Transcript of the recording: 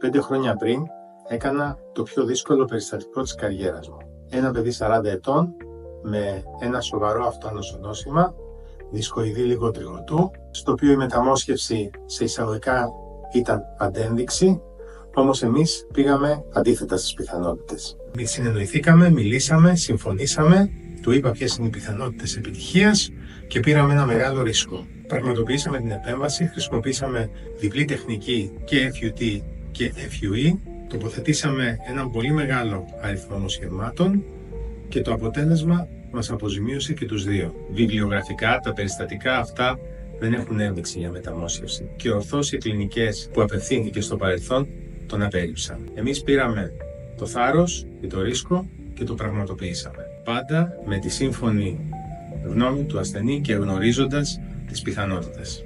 5 χρόνια πριν έκανα το πιο δύσκολο περιστατικό της καριέρας μου. Ένα παιδί 40 ετών με ένα σοβαρό αυτοανοσονόσημα, δισκοειδή λίγο τριγωτού, στο οποίο η μεταμόσχευση σε εισαγωγικά ήταν αντένδειξη, όμως εμείς πήγαμε αντίθετα στις πιθανότητες. Συνεννοηθήκαμε, μιλήσαμε, συμφωνήσαμε, του είπα ποιες είναι οι πιθανότητες επιτυχίας και πήραμε ένα μεγάλο ρίσκο. Πραγματοποιήσαμε την επέμβαση, χρησιμοποίησαμε διπλή τεχνική και FUT και FUE, τοποθετήσαμε έναν πολύ μεγάλο αριθμό νοσηρμάτων και το αποτέλεσμα μας αποζημίωσε και τους δύο. Βιβλιογραφικά τα περιστατικά αυτά δεν έχουν ένδειξη για μεταμόσχευση και ορθώς οι κλινικές που απευθύνθηκε στο παρελθόν τον απέρριψαν. Εμείς πήραμε το θάρρος και το ρίσκο και το πραγματοποιήσαμε. Πάντα με τη σύμφωνη γνώμη του ασθενή και γνωρίζοντας τις πιθανότητες.